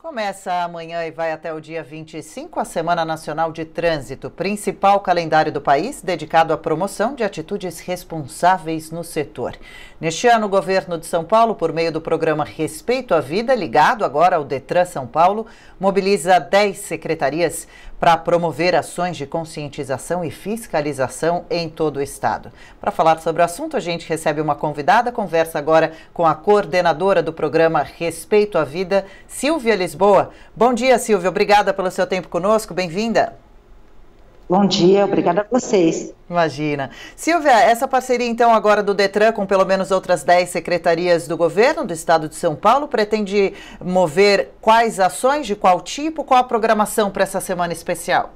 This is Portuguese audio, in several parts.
Começa amanhã e vai até o dia 25 a Semana Nacional de Trânsito, principal calendário do país dedicado à promoção de atitudes responsáveis no setor. Neste ano, o governo de São Paulo, por meio do programa Respeito à Vida, ligado agora ao Detran São Paulo, mobiliza 10 secretarias para promover ações de conscientização e fiscalização em todo o estado. Para falar sobre o assunto, a gente recebe uma convidada, conversa agora com a coordenadora do programa Respeito à Vida, Silvia Lisboa. Bom dia, Silvia. Obrigada pelo seu tempo conosco. Bem-vinda. Bom dia, obrigada a vocês. Imagina. Silvia, essa parceria então agora do Detran com pelo menos outras 10 secretarias do governo do estado de São Paulo pretende mover quais ações, de qual tipo, qual a programação para essa semana especial?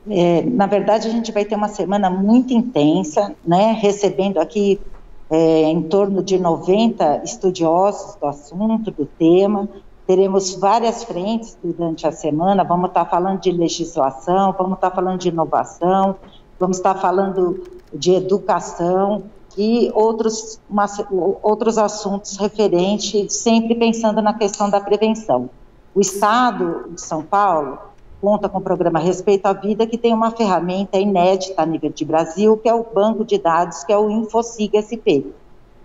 Na verdade, a gente vai ter uma semana muito intensa, né, recebendo aqui em torno de 90 estudiosos do assunto, do tema. Teremos várias frentes durante a semana, vamos estar falando de legislação, vamos estar falando de inovação, vamos estar falando de educação e outros assuntos referentes, sempre pensando na questão da prevenção. O Estado de São Paulo conta com o programa Respeito à Vida, que tem uma ferramenta inédita a nível de Brasil, que é o banco de dados, que é o InfoSig-SP.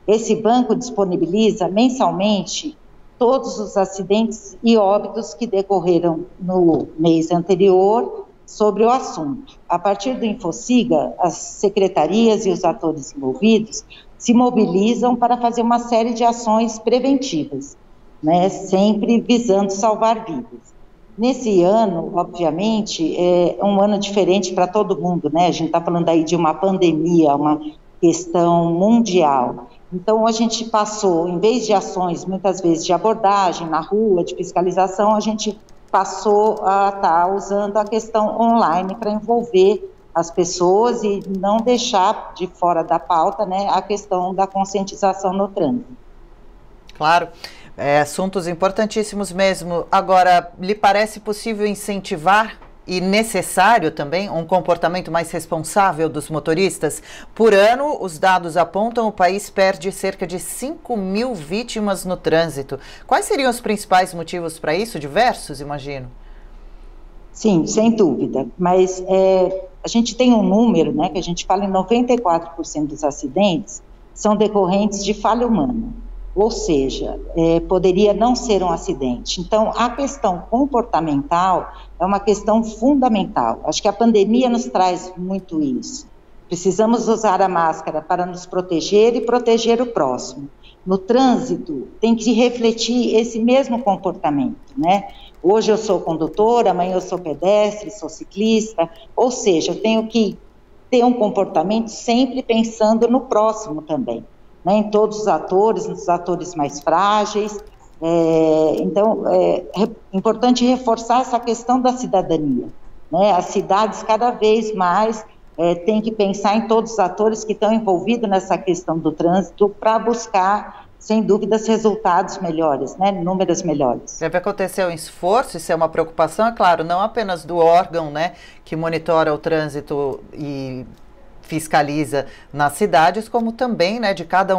Esse banco disponibiliza mensalmente todos os acidentes e óbitos que decorreram no mês anterior sobre o assunto. A partir do InfoSiga, as secretarias e os atores envolvidos se mobilizam para fazer uma série de ações preventivas, né, sempre visando salvar vidas. Nesse ano, obviamente, é um ano diferente para todo mundo, né? A gente está falando aí de uma pandemia, uma questão mundial. Então, a gente passou, em vez de ações, muitas vezes, de abordagem na rua, de fiscalização, a gente passou a estar usando a questão online para envolver as pessoas e não deixar de fora da pauta, né, a questão da conscientização no trânsito. Claro, assuntos importantíssimos mesmo. Agora, lhe parece possível incentivar e necessário também um comportamento mais responsável dos motoristas? Por ano, os dados apontam que o país perde cerca de 5.000 vítimas no trânsito. Quais seriam os principais motivos para isso? Diversos, imagino. Sim, sem dúvida, mas a gente tem um número, né, que a gente fala em 94% dos acidentes são decorrentes de falha humana. Ou seja, poderia não ser um acidente. Então, a questão comportamental é uma questão fundamental. Acho que a pandemia nos traz muito isso. Precisamos usar a máscara para nos proteger e proteger o próximo. No trânsito, tem que refletir esse mesmo comportamento, né? Hoje eu sou condutora, amanhã eu sou pedestre, sou ciclista, ou seja, eu tenho que ter um comportamento sempre pensando no próximo também. Em todos os atores, nos atores mais frágeis. Então, é importante reforçar essa questão da cidadania, né? As cidades cada vez mais têm que pensar em todos os atores que estão envolvidos nessa questão do trânsito para buscar, sem dúvidas, resultados melhores, né? Números melhores. Deve acontecer um esforço, isso é uma preocupação, é claro, não apenas do órgão, né, que monitora o trânsito e fiscaliza nas cidades, como também, né, de cada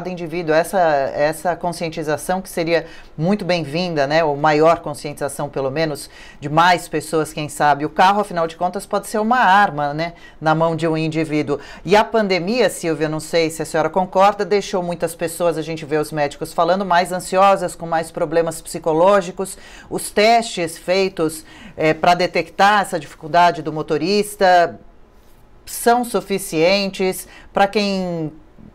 indivíduo, essa conscientização que seria muito bem-vinda, né, ou maior conscientização, pelo menos, de mais pessoas, quem sabe. O carro, afinal de contas, pode ser uma arma, né, na mão de um indivíduo. E a pandemia, Silvia, não sei se a senhora concorda, deixou muitas pessoas, a gente vê os médicos falando, mais ansiosas, com mais problemas psicológicos. Os testes feitos para detectar essa dificuldade do motorista são suficientes? Para quem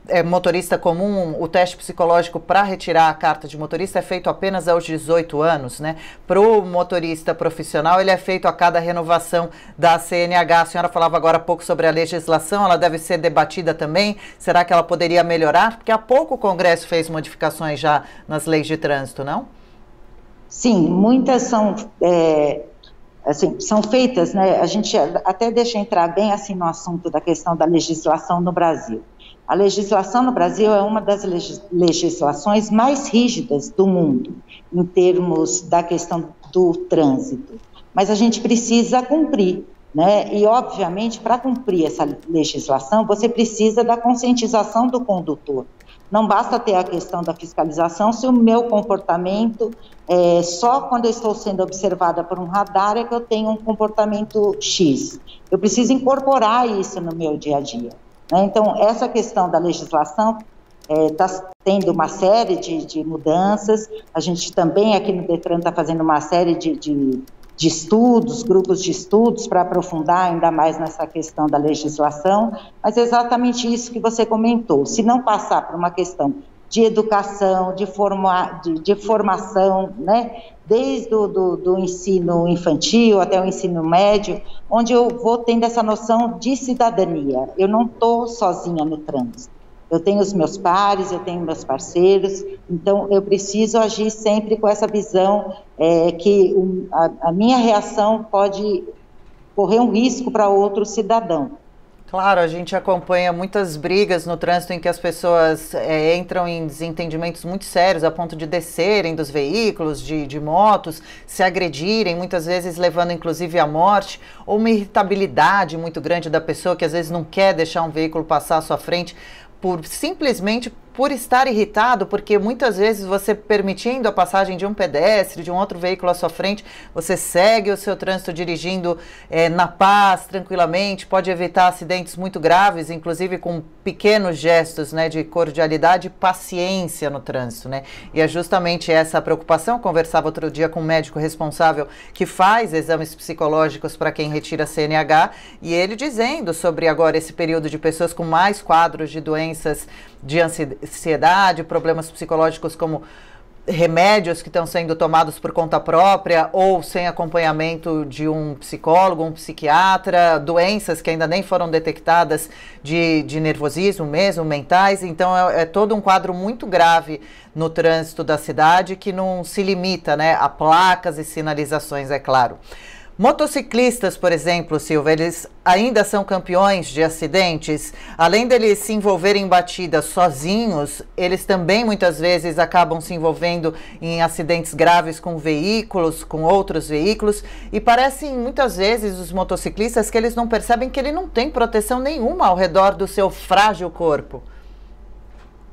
é motorista comum, o teste psicológico para retirar a carta de motorista é feito apenas aos 18 anos, né? Para o motorista profissional, ele é feito a cada renovação da CNH. A senhora falava agora há pouco sobre a legislação, ela deve ser debatida também. Será que ela poderia melhorar? Porque há pouco o Congresso fez modificações já nas leis de trânsito, não? Sim, muitas são são feitas, né? A gente até deixa entrar bem assim no assunto da questão da legislação no Brasil. A legislação no Brasil é uma das legislações mais rígidas do mundo, em termos da questão do trânsito. Mas a gente precisa cumprir, né? E, obviamente, para cumprir essa legislação, você precisa da conscientização do condutor. não basta ter a questão da fiscalização se o meu comportamento, só quando eu estou sendo observada por um radar é que eu tenho um comportamento X. Eu preciso incorporar isso no meu dia a dia, né? Então, essa questão da legislação está tendo uma série de mudanças. A gente também aqui no Detran está fazendo uma série de estudos, grupos de estudos para aprofundar ainda mais nessa questão da legislação, mas é exatamente isso que você comentou. Se não passar por uma questão de educação, de formação, né, desde do ensino infantil até o ensino médio, onde eu vou tendo essa noção de cidadania. Eu não estou sozinha no trânsito. Eu tenho os meus pares, eu tenho meus parceiros, então eu preciso agir sempre com essa visão que a minha reação pode correr um risco para outro cidadão. Claro, a gente acompanha muitas brigas no trânsito em que as pessoas entram em desentendimentos muito sérios a ponto de descerem dos veículos, de motos, se agredirem, muitas vezes levando inclusive à morte, ou uma irritabilidade muito grande da pessoa que às vezes não quer deixar um veículo passar à sua frente simplesmente por estar irritado, porque muitas vezes você permitindo a passagem de um pedestre, de um outro veículo à sua frente, você segue o seu trânsito dirigindo na paz, tranquilamente, pode evitar acidentes muito graves, inclusive com pequenos gestos, né, de cordialidade e paciência no trânsito, né? E é justamente essa preocupação. Eu conversava outro dia com um médico responsável que faz exames psicológicos para quem retira CNH, e ele dizendo sobre agora esse período de pessoas com mais quadros de doenças de ansiedade, problemas psicológicos como remédios que estão sendo tomados por conta própria ou sem acompanhamento de um psicólogo, um psiquiatra, doenças que ainda nem foram detectadas de nervosismo mesmo, mentais. Então é todo um quadro muito grave no trânsito da cidade que não se limita, né, a placas e sinalizações, é claro. Motociclistas, por exemplo, Silvia, eles ainda são campeões de acidentes. Além deles se envolverem em batidas sozinhos, eles também muitas vezes acabam se envolvendo em acidentes graves com veículos, com outros veículos. E parecem muitas vezes os motociclistas que eles não percebem que ele não tem proteção nenhuma ao redor do seu frágil corpo.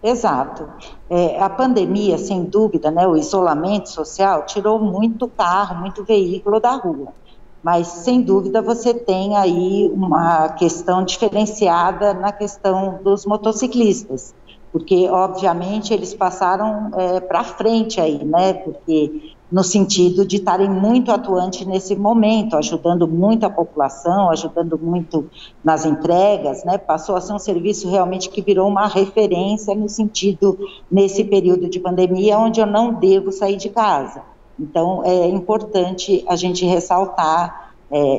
Exato. A pandemia, sem dúvida, né, o isolamento social tirou muito carro, muito veículo da rua. Mas, sem dúvida, você tem aí uma questão diferenciada na questão dos motociclistas, porque, obviamente, eles passaram para frente aí, né, porque no sentido de estarem muito atuantes nesse momento, ajudando muito a população, ajudando muito nas entregas, né, passou a ser um serviço realmente que virou uma referência no sentido, nesse período de pandemia, onde eu não devo sair de casa. Então, é importante a gente ressaltar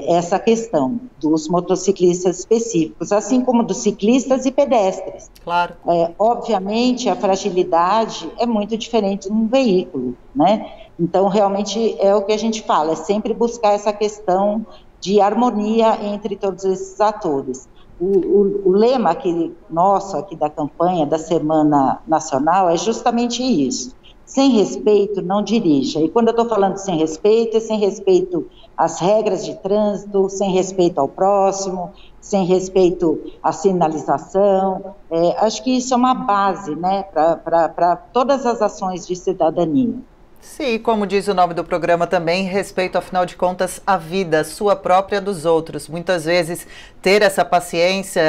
essa questão dos motociclistas específicos, assim como dos ciclistas e pedestres. Claro. Obviamente, a fragilidade é muito diferente num veículo, né? Então, realmente, é o que a gente fala, é sempre buscar essa questão de harmonia entre todos esses atores. O lema nosso aqui da campanha da Semana Nacional é justamente isso. Sem respeito, não dirija. E quando eu estou falando sem respeito, é sem respeito às regras de trânsito, sem respeito ao próximo, sem respeito à sinalização. Acho que isso é uma base, né, para todas as ações de cidadania. Sim, como diz o nome do programa também, respeito, afinal de contas, à vida, sua própria, dos outros. Muitas vezes, ter essa paciência,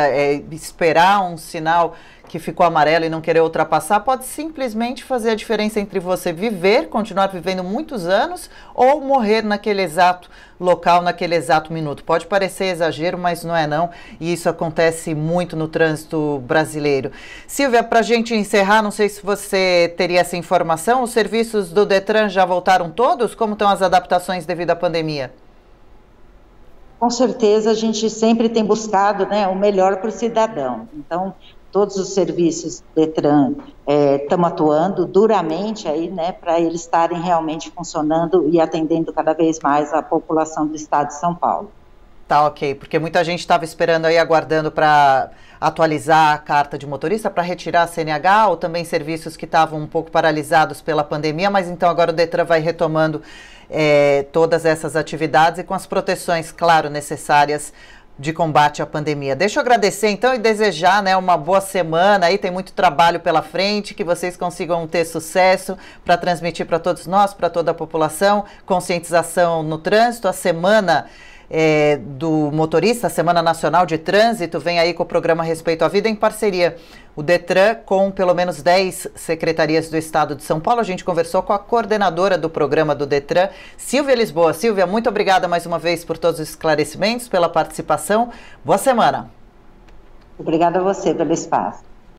esperar um sinal que ficou amarelo e não querer ultrapassar, pode simplesmente fazer a diferença entre você viver, continuar vivendo muitos anos, ou morrer naquele exato local, naquele exato minuto. Pode parecer exagero, mas não é não, e isso acontece muito no trânsito brasileiro. Silvia, para a gente encerrar, não sei se você teria essa informação, os serviços do Detran já voltaram todos? Como estão as adaptações devido à pandemia? Com certeza, a gente sempre tem buscado, né, o melhor para o cidadão. Então, todos os serviços Detran estamos atuando duramente aí, né, para eles estarem realmente funcionando e atendendo cada vez mais a população do estado de São Paulo. Tá, ok, porque muita gente estava esperando aí, aguardando para atualizar a carta de motorista, para retirar a CNH, ou também serviços que estavam um pouco paralisados pela pandemia, mas então agora o Detran vai retomando todas essas atividades e com as proteções, claro, necessárias de combate à pandemia. Deixa eu agradecer então e desejar, né, uma boa semana aí, tem muito trabalho pela frente, que vocês consigam ter sucesso para transmitir para todos nós, para toda a população, conscientização no trânsito. A semana do motorista, a Semana Nacional de Trânsito, vem aí com o programa Respeito à Vida em parceria o Detran com pelo menos 10 secretarias do Estado de São Paulo. A gente conversou com a coordenadora do programa do Detran, Silvia Lisboa. Silvia, muito obrigada mais uma vez por todos os esclarecimentos, pela participação. Boa semana. Obrigada a você pelo espaço.